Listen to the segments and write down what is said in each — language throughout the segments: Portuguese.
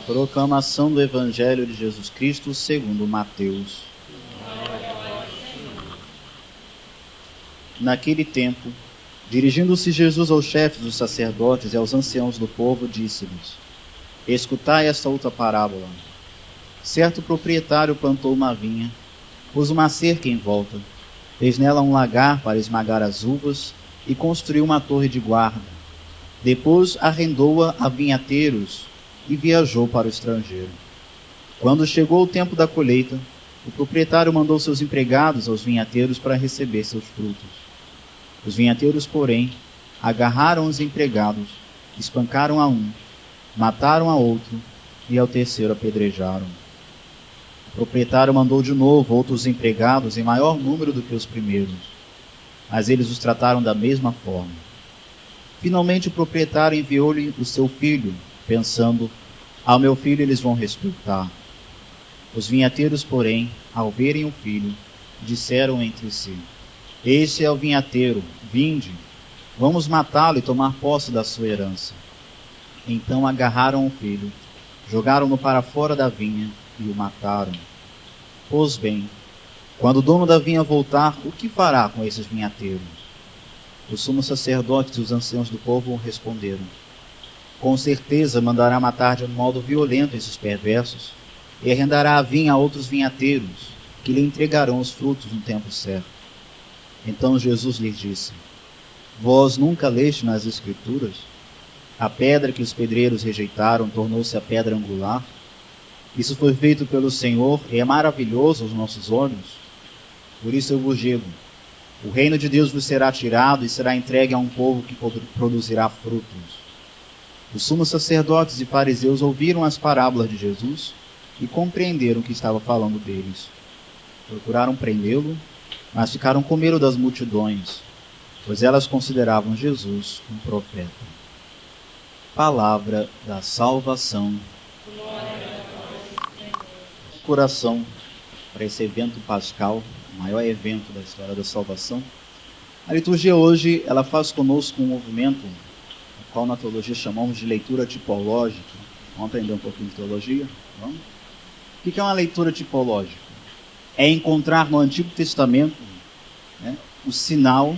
Proclamação do Evangelho de Jesus Cristo segundo Mateus. Naquele tempo, dirigindo-se Jesus aos chefes dos sacerdotes e aos anciãos do povo, disse-lhes: Escutai esta outra parábola. Certo proprietário plantou uma vinha, pôs uma cerca em volta, fez nela um lagar para esmagar as uvas e construiu uma torre de guarda. Depois arrendou-a a vinhateiros e viajou para o estrangeiro. Quando chegou o tempo da colheita, o proprietário mandou seus empregados aos vinhateiros para receber seus frutos. Os vinhateiros, porém, agarraram os empregados, espancaram a um, mataram a outro e ao terceiro apedrejaram. O proprietário mandou de novo outros empregados em maior número do que os primeiros, mas eles os trataram da mesma forma. Finalmente o proprietário enviou-lhe o seu filho, pensando: ao meu filho eles vão respeitar. Os vinhateiros, porém, ao verem o filho, disseram entre si: Este é o vinhateiro, vinde, vamos matá-lo e tomar posse da sua herança. Então agarraram o filho, jogaram-no para fora da vinha e o mataram. Pois bem, quando o dono da vinha voltar, o que fará com esses vinhateiros? Os sumos sacerdotes e os anciãos do povo responderam: Com certeza mandará matar de um modo violento esses perversos e arrendará a vinha a outros vinhateiros, que lhe entregarão os frutos no tempo certo. Então Jesus lhes disse: Vós nunca leste nas Escrituras? A pedra que os pedreiros rejeitaram tornou-se a pedra angular. Isso foi feito pelo Senhor e é maravilhoso aos nossos olhos. Por isso eu vos digo: o reino de Deus vos será tirado e será entregue a um povo que produzirá frutos. Os sumos sacerdotes e fariseus ouviram as parábolas de Jesus e compreenderam que estava falando deles. Procuraram prendê-lo, mas ficaram com medo das multidões, pois elas consideravam Jesus um profeta. Palavra da salvação. Coração para esse evento pascal, o maior evento da história da salvação. A liturgia hoje, ela faz conosco um movimento, o qual na teologia chamamos de leitura tipológica. Vamos aprender um pouquinho de teologia? Vamos? O que é uma leitura tipológica? É encontrar no Antigo Testamento, né, o sinal,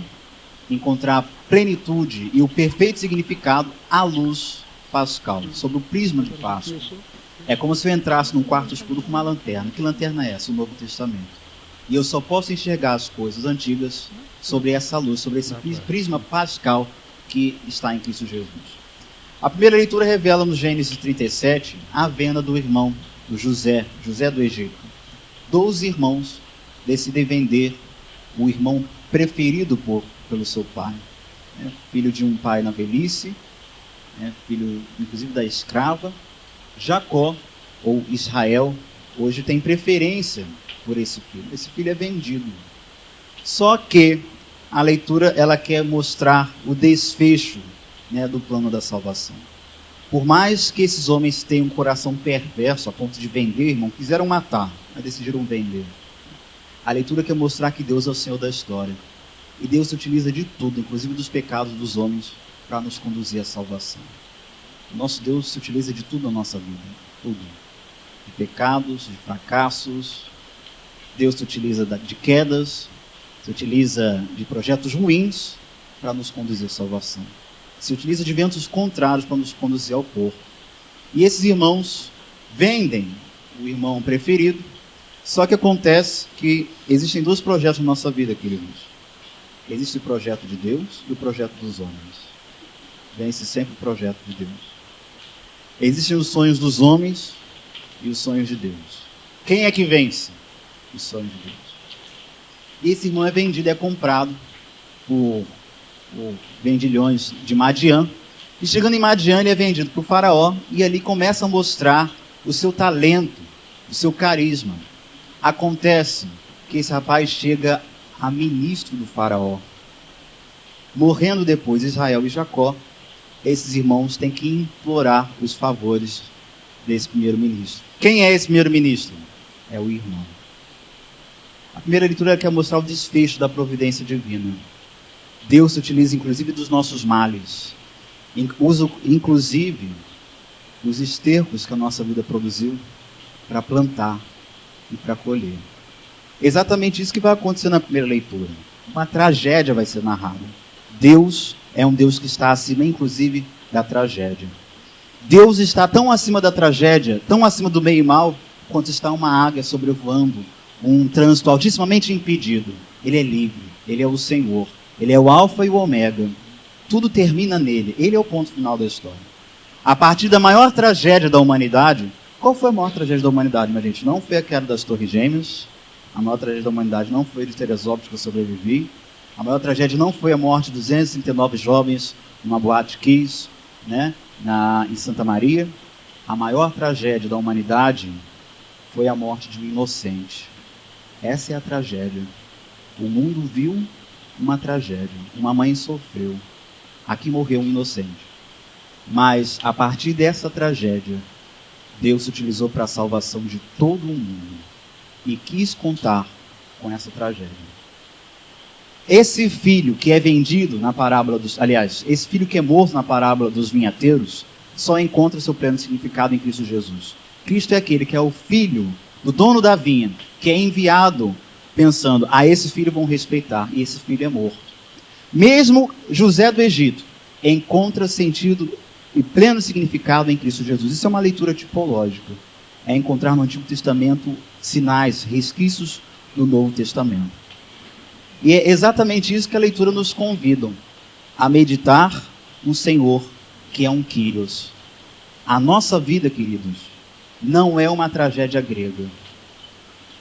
encontrar a plenitude e o perfeito significado à luz pascal, sob o prisma de Páscoa. É como se eu entrasse num quarto escuro com uma lanterna. Que lanterna é essa? O Novo Testamento. E eu só posso enxergar as coisas antigas sobre essa luz, sobre esse prisma pascal que está em Cristo Jesus. A primeira leitura revela no Gênesis 37 a venda do irmão, do José do Egito. 12 irmãos decidem vender o irmão preferido pelo seu pai. Filho de um pai na velhice, filho inclusive da escrava. Jacó, ou Israel, hoje tem preferência por esse filho. Esse filho é vendido. Só que a leitura, ela quer mostrar o desfecho, do plano da salvação. Por mais que esses homens tenham um coração perverso a ponto de vender, irmão, quiseram matar, mas decidiram vender. A leitura quer mostrar que Deus é o Senhor da história. E Deus se utiliza de tudo, inclusive dos pecados dos homens, para nos conduzir à salvação. O nosso Deus se utiliza de tudo na nossa vida, tudo. De pecados, de fracassos. Deus se utiliza de quedas, se utiliza de projetos ruins para nos conduzir à salvação. Se utiliza de ventos contrários para nos conduzir ao porto. E esses irmãos vendem o irmão preferido, só que acontece que existem dois projetos na nossa vida, queridos. Existe o projeto de Deus e o projeto dos homens. Vence sempre o projeto de Deus. Existem os sonhos dos homens e os sonhos de Deus. Quem é que vence? Os sonhos de Deus. Esse irmão é vendido, é comprado por vendilhões de Madian. E chegando em Madian, ele é vendido para o faraó. E ali começa a mostrar o seu talento, o seu carisma. Acontece que esse rapaz chega a ministro do faraó. Morrendo depois Israel e Jacó, esses irmãos têm que implorar os favores desse primeiro-ministro. Quem é esse primeiro-ministro? É o irmão. A primeira leitura quer mostrar o desfecho da providência divina. Deus se utiliza inclusive dos nossos males. Usa inclusive os estercos que a nossa vida produziu para plantar e para colher. Exatamente isso que vai acontecer na primeira leitura. Uma tragédia vai ser narrada. Deus é um Deus que está acima, inclusive, da tragédia. Deus está tão acima da tragédia, tão acima do bem e mal, quanto está uma águia sobrevoando um trânsito altissimamente impedido. Ele é livre, Ele é o Senhor, Ele é o Alfa e o Ômega. Tudo termina nele, Ele é o ponto final da história. A partir da maior tragédia da humanidade, qual foi a maior tragédia da humanidade, minha gente? Não foi a queda das Torres Gêmeas, a maior tragédia da humanidade não foi de Teresópolis, que eu sobrevivi, a maior tragédia não foi a morte de 239 jovens numa boate Kiss, né, em Santa Maria. A maior tragédia da humanidade foi a morte de um inocente. Essa é a tragédia. O mundo viu uma tragédia. Uma mãe sofreu. Aqui morreu um inocente. Mas, a partir dessa tragédia, Deus se utilizou para a salvação de todo o mundo. E quis contar com essa tragédia. Esse filho que é vendido na parábola dos... Aliás, esse filho que é morto na parábola dos vinhateiros, só encontra seu pleno significado em Cristo Jesus. Cristo é aquele que é o filho do dono da vinha, que é enviado pensando, esse filho vão respeitar, e esse filho é morto. Mesmo José do Egito encontra sentido e pleno significado em Cristo Jesus. Isso é uma leitura tipológica. É encontrar no Antigo Testamento sinais, resquícios do Novo Testamento. E é exatamente isso que a leitura nos convida, a meditar no Senhor, que é um Kyrios. A nossa vida, queridos, não é uma tragédia grega.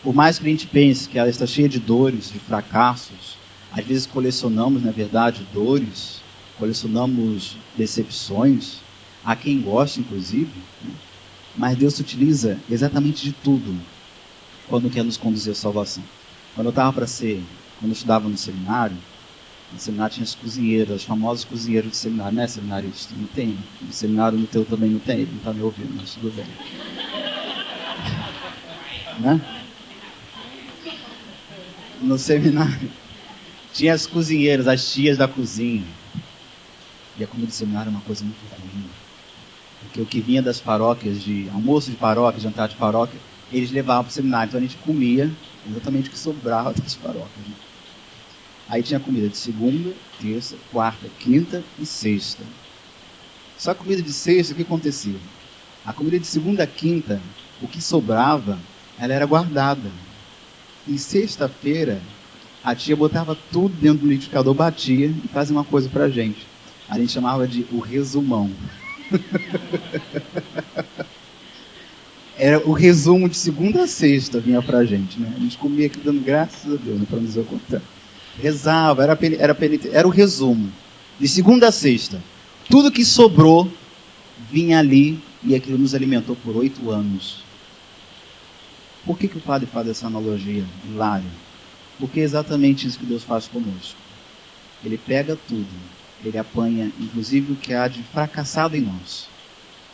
Por mais que a gente pense que ela está cheia de dores, de fracassos, às vezes colecionamos, na verdade, dores, colecionamos decepções, há quem goste, inclusive, né? Mas Deus se utiliza exatamente de tudo quando quer nos conduzir à salvação. Quando eu estudava no seminário tinha as cozinheiras, as famosas cozinheiras do seminário, né, seminarista? Não tem? No seminário no teu também não tem, ele não está me ouvindo, mas tudo bem. Né? No seminário tinha as cozinheiras, as tias da cozinha. E a comida do seminário é uma coisa muito ruim. Porque o que vinha das paróquias, de almoço de paróquia, jantar de paróquia, eles levavam para o seminário. Então a gente comia exatamente o que sobrava das paróquias. Né? Aí tinha comida de segunda, terça, quarta, quinta e sexta. Só a comida de sexta, o que acontecia? A comida de segunda a quinta, o que sobrava, ela era guardada. E sexta-feira, a tia botava tudo dentro do liquidificador, batia e fazia uma coisa pra gente. A gente chamava de o resumão. Era o resumo de segunda a sexta, vinha pra gente, né? A gente comia aqui dando graças a Deus, né, para nos dizer o contrário. Rezava, era o resumo. De segunda a sexta. Tudo que sobrou vinha ali e aquilo nos alimentou por 8 anos. Por que o padre faz essa analogia, hilária? Porque é exatamente isso que Deus faz conosco. Ele pega tudo, ele apanha, inclusive, o que há de fracassado em nós,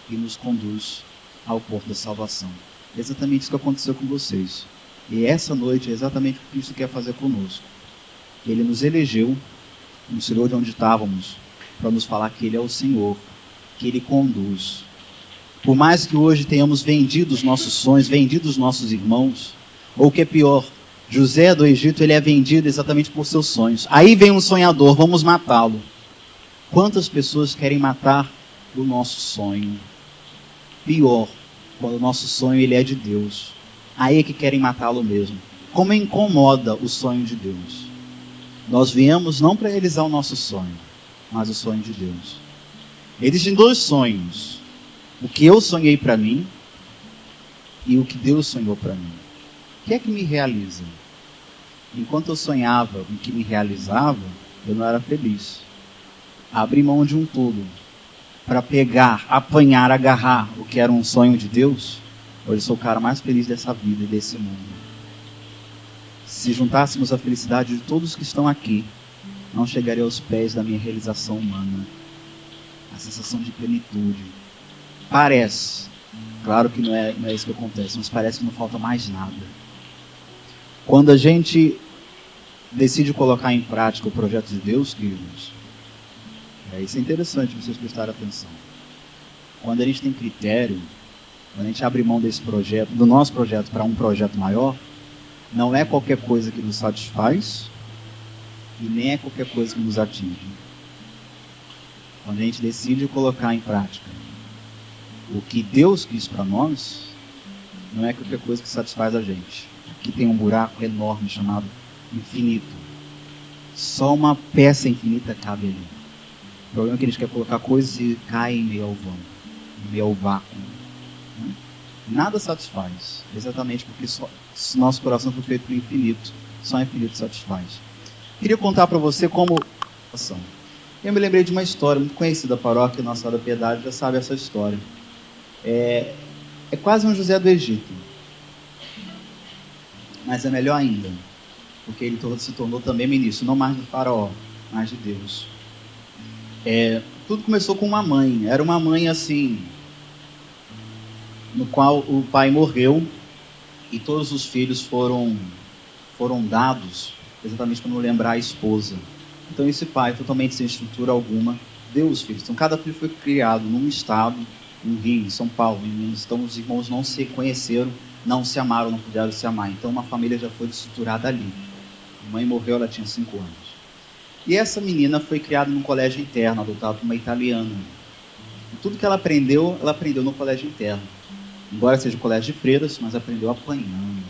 e nos conduz ao porto da salvação. É exatamente isso que aconteceu com vocês. E essa noite é exatamente o que Cristo quer fazer conosco. Ele nos elegeu, nos tirou de onde estávamos, para nos falar que Ele é o Senhor, que Ele conduz. Por mais que hoje tenhamos vendido os nossos sonhos, vendido os nossos irmãos, ou o que é pior, José do Egito, ele é vendido exatamente por seus sonhos. Aí vem um sonhador, vamos matá-lo. Quantas pessoas querem matar o nosso sonho? Pior, quando o nosso sonho ele é de Deus. Aí é que querem matá-lo mesmo. Como incomoda o sonho de Deus. Nós viemos não para realizar o nosso sonho, mas o sonho de Deus. Existem 2 sonhos. O que eu sonhei para mim e o que Deus sonhou para mim. O que é que me realiza? Enquanto eu sonhava o que me realizava, eu não era feliz. Abri mão de um tudo para pegar, apanhar, agarrar o que era um sonho de Deus. Hoje eu sou o cara mais feliz dessa vida e desse mundo. Se juntássemos a felicidade de todos que estão aqui, não chegaria aos pés da minha realização humana. A sensação de plenitude. Parece, claro que não é isso que acontece, mas parece que não falta mais nada. Quando a gente decide colocar em prática o projeto de Deus, queridos, isso é interessante vocês prestarem atenção. quando a gente tem critério, quando a gente abre mão desse projeto, do nosso projeto para um projeto maior, não é qualquer coisa que nos satisfaz e nem é qualquer coisa que nos atinge. Quando a gente decide colocar em prática o que Deus quis para nós, não é qualquer coisa que satisfaz a gente. Aqui tem um buraco enorme chamado infinito. Só uma peça infinita cabe ali. O problema é que a gente quer colocar coisas e cai em meio ao vão, em meio ao vácuo. Nada satisfaz, exatamente porque nosso coração foi feito para o infinito. Só o infinito satisfaz. Queria contar para você como... Eu me lembrei de uma história muito conhecida da paróquia Nossa Senhora da Piedade, já sabe essa história. É quase um José do Egito. Mas é melhor ainda, porque ele se tornou também ministro, não mais do faraó, mas de Deus. Tudo começou com uma mãe. Era uma mãe assim, no qual o pai morreu e todos os filhos foram dados exatamente para não lembrar a esposa. Então esse pai, totalmente sem estrutura alguma, deu os filhos. Então cada filho foi criado num estado, no Rio, em São Paulo, em Minas. Então os irmãos não se conheceram, não se amaram, não puderam se amar. Então uma família já foi estruturada ali. A mãe morreu, ela tinha 5 anos. E essa menina foi criada num colégio interno, adotada por uma italiana. E tudo que ela aprendeu no colégio interno. Embora seja um colégio de freiras, mas aprendeu apanhando.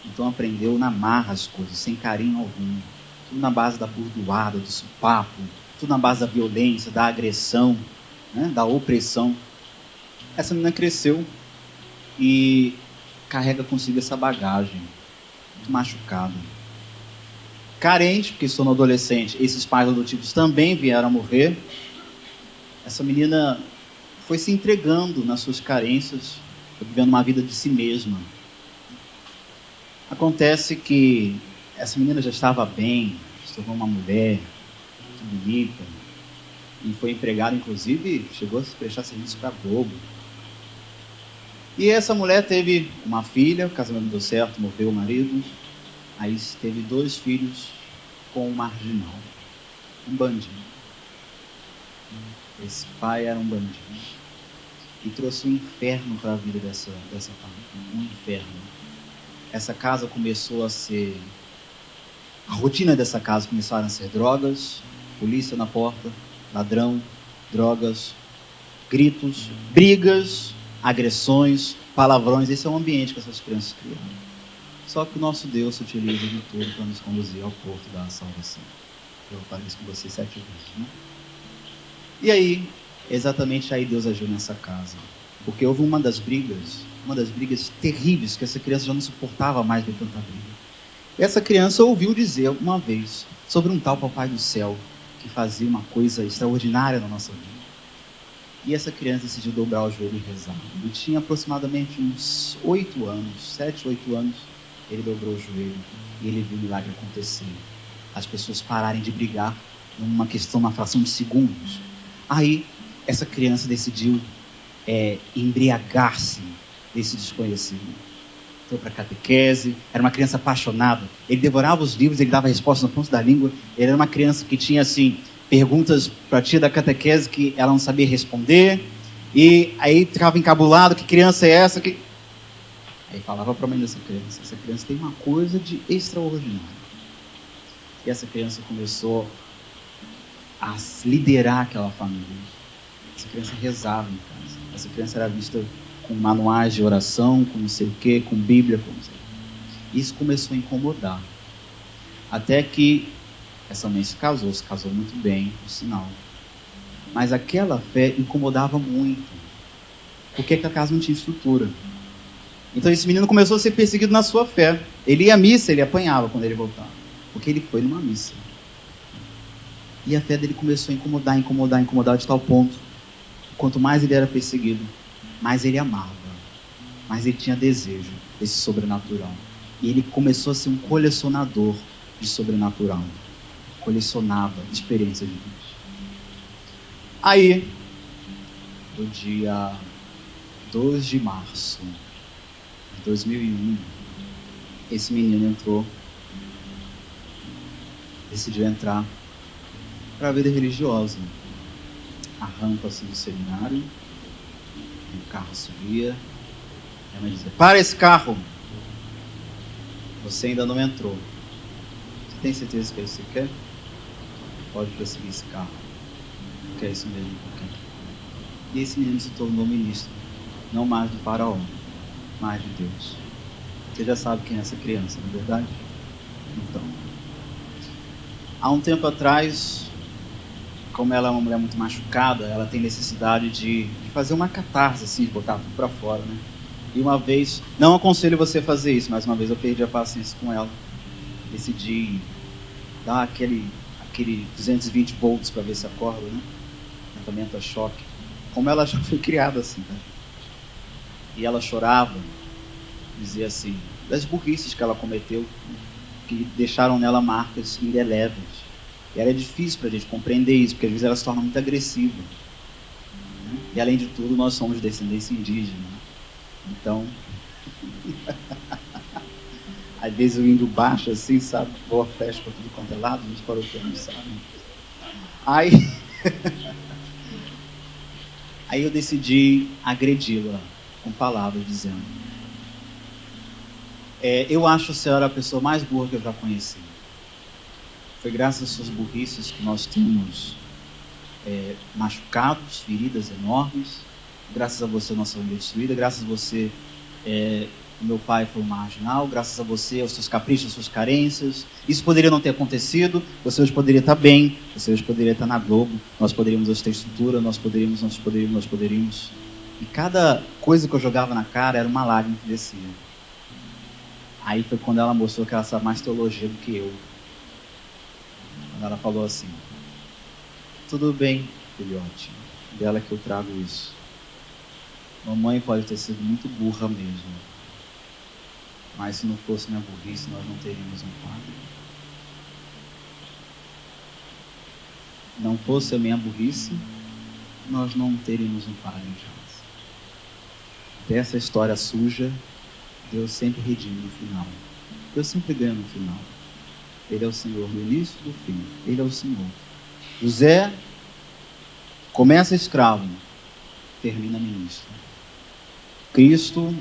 Então aprendeu na marra as coisas, sem carinho algum. Tudo na base da burdoada, do supapo, tudo na base da violência, da agressão, né, da opressão. Essa menina cresceu e carrega consigo essa bagagem, muito machucada. Carente, porque sou adolescente, esses pais adotivos também vieram a morrer. Essa menina foi se entregando nas suas carências, vivendo uma vida de si mesma. Acontece que essa menina já estava bem, se tornou uma mulher muito bonita, e foi empregada, inclusive, chegou a prestar serviço para a Globo. E essa mulher teve uma filha, o casamento não deu certo, morreu o marido, aí teve 2 filhos com um marginal, um bandido. Esse pai era um bandido e trouxe um inferno para a vida dessa família, um inferno. Essa casa começou a ser... A rotina dessa casa começaram a ser drogas, polícia na porta, ladrão, drogas, gritos, brigas, agressões, palavrões. Esse é o ambiente que essas crianças criaram. Só que o nosso Deus se utiliza de tudo para nos conduzir ao porto da salvação. Eu falei isso com vocês 7 vezes, né? E aí, exatamente aí Deus agiu nessa casa. Porque houve uma das brigas terríveis, que essa criança já não suportava mais ver tanta briga. Essa criança ouviu dizer uma vez sobre um tal Papai do Céu que fazia uma coisa extraordinária na nossa vida. E essa criança decidiu dobrar o joelho e rezar. Ele tinha aproximadamente uns 8 anos, 7, 8 anos. Ele dobrou o joelho e ele viu o milagre acontecer. As pessoas pararem de brigar numa fração de segundos. Aí, essa criança decidiu embriagar-se desse desconhecido. Foi para a catequese, era uma criança apaixonada. Ele devorava os livros, ele dava respostas no ponto da língua. Ele era uma criança que tinha, assim, perguntas para a tia da catequese que ela não sabia responder. E aí ficava encabulado, que criança é essa? Aí falava para a mãe dessa criança, essa criança tem uma coisa de extraordinário. E essa criança começou a liderar aquela família. Essa criança rezava em casa. Essa criança era vista com manuais de oração, com não sei o quê, com Bíblia, com não sei o quê. Isso começou a incomodar. Até que essa mãe se casou muito bem, por sinal. Mas aquela fé incomodava muito. Porque aquela casa não tinha estrutura. Então esse menino começou a ser perseguido na sua fé. Ele ia à missa, ele apanhava quando ele voltava. Porque ele foi numa missa. E a fé dele começou a incomodar de tal ponto. Quanto mais ele era perseguido, mais ele amava. Mais ele tinha desejo desse sobrenatural. E ele começou a ser um colecionador de sobrenatural. Colecionava experiências de Deus. Aí, no dia 2 de março de 2001, esse menino decidiu entrar para a vida religiosa. Arranca-se do seminário, O carro subia. Minha mãe dizia: para esse carro! Você ainda não entrou. Você tem certeza que você quer? Pode prosseguir esse carro. Que é isso mesmo. E esse menino se tornou ministro, não mais do faraó, mas de Deus. Você já sabe quem é essa criança, não é verdade? Então, há um tempo atrás, como ela é uma mulher muito machucada, ela tem necessidade de fazer uma catarse, assim, de botar tudo para fora, né? E uma vez, não aconselho você a fazer isso, mas uma vez eu perdi a paciência com ela. Decidi dar aquele 220 volts para ver se acorda, né? Tratamento a choque. Como ela já foi criada assim, tá? E ela chorava, dizia assim, das burrices que ela cometeu, que deixaram nela marcas indeléveis. E era difícil para a gente compreender isso, porque às vezes ela se torna muito agressiva, né? E além de tudo, nós somos de descendência indígena, né? Então, às vezes eu indo baixo assim, sabe? Boa festa para tudo quanto é lado, a gente parou para almoçar, né? Aí eu decidi agredi-la com palavras, dizendo: eu acho a senhora a pessoa mais burra que eu já conheci. Foi graças às suas burrices que nós temos machucados, feridas enormes. Graças a você, nossa família destruída. Graças a você, o meu pai foi um marginal. Graças a você, aos seus caprichos, às suas carências. Isso poderia não ter acontecido. Você hoje poderia estar bem. Você hoje poderia estar na Globo. Nós poderíamos hoje ter estrutura. Nós poderíamos. E cada coisa que eu jogava na cara era uma lágrima que descia. Aí foi quando ela mostrou que ela sabe mais teologia do que eu. Quando ela falou assim: tudo bem, filhote, dela que eu trago isso. Mamãe pode ter sido muito burra mesmo, mas se não fosse minha burrice, nós não teríamos um padre. Não fosse a minha burrice, nós não teríamos um padre em casa. Dessa história suja, Deus sempre redime no final. Deus sempre ganha no final. Ele é o Senhor no início e no fim. Ele é o Senhor. José começa escravo, termina ministro. Cristo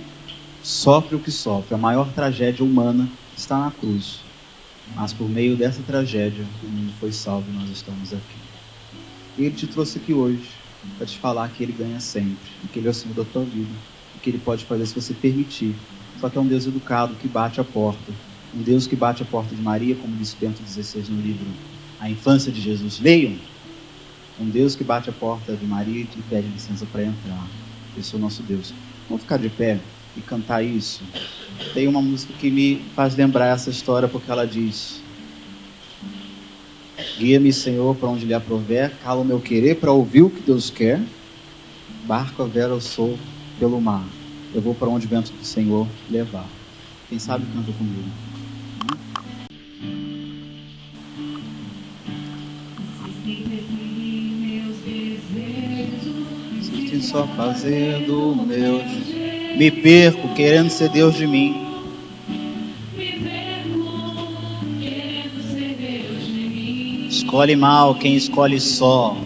sofre o que sofre. A maior tragédia humana está na cruz. Mas por meio dessa tragédia, o mundo foi salvo e nós estamos aqui. E Ele te trouxe aqui hoje para te falar que Ele ganha sempre. E que Ele é o Senhor da tua vida. E que Ele pode fazer se você permitir. Só que é um Deus educado que bate a porta. Um Deus que bate a porta de Maria, como disse Bento XVI no livro A Infância de Jesus. Leiam. Um Deus que bate a porta de Maria e te pede licença para entrar. Esse é o nosso Deus. Vamos ficar de pé e cantar isso. Tem uma música que me faz lembrar essa história, porque ela diz: guia-me, Senhor, para onde lhe aprouver, cala o meu querer para ouvir o que Deus quer. Barco a vela eu sou pelo mar, eu vou para onde o vento do Senhor levar. Quem sabe canta comigo. Insistem só fazendo o meu. Me perco querendo ser Deus de mim. Escolhe mal quem escolhe só.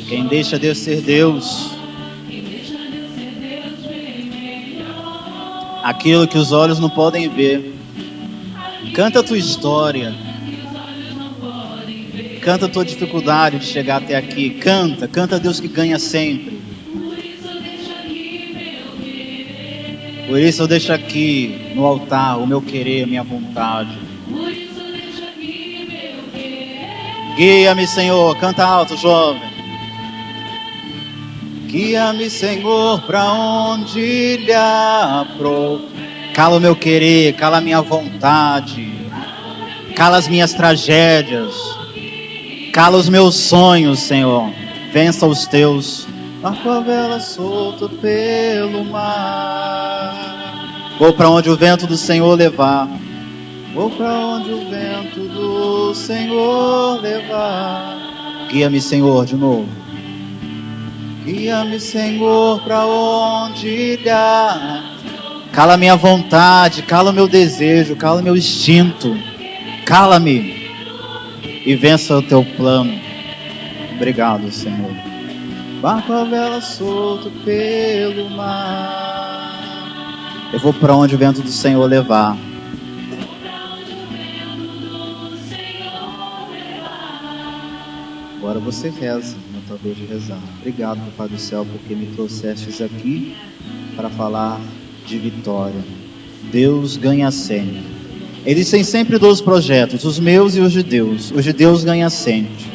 Quem deixa Deus ser Deus. Aquilo que os olhos não podem ver. Canta a tua história. Canta a tua dificuldade de chegar até aqui. Canta a Deus que ganha sempre. Por isso eu deixo aqui no altar o meu querer, a minha vontade. Guia-me, Senhor. Canta alto, jovem. Guia-me, Senhor, para onde lhe aprouve. Cala o meu querer, cala a minha vontade. Cala as minhas tragédias. Cala os meus sonhos, Senhor. Vença os teus. Barco a vela solta pelo mar. Vou para onde o vento do Senhor levar. Vou para onde o vento do Senhor levar. Guia-me, Senhor, de novo. Guia-me, Senhor, para onde irá. Cala a minha vontade, cala o meu desejo, cala o meu instinto. Cala-me e vença o teu plano. Obrigado, Senhor. barco a vela solto pelo mar. Eu vou para onde o vento do Senhor levar. Agora você reza, na tua vez de rezar. Obrigado, Pai do céu, porque me trouxestes aqui para falar de vitória. Deus ganha sempre. Existem sempre dois projetos, os meus e os de Deus. Os de Deus ganham sempre.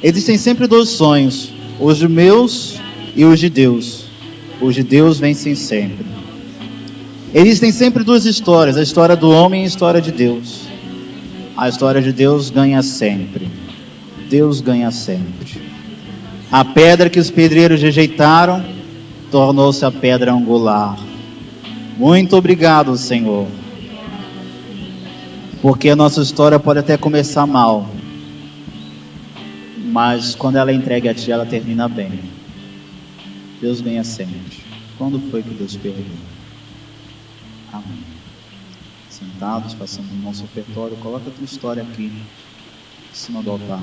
Existem sempre dois sonhos, os de meus e os de Deus. Os de Deus vencem sempre. Existem sempre duas histórias, a história do homem e a história de Deus. A história de Deus ganha sempre. Deus ganha sempre. A pedra que os pedreiros rejeitaram tornou-se a pedra angular. Muito obrigado, Senhor. Porque a nossa história pode até começar mal, mas quando ela é entregue a Ti, ela termina bem. Deus ganha sempre. Quando foi que Deus perdeu? Amém. Sentados, passando o nosso ofertório, coloca a tua história aqui, em cima do altar.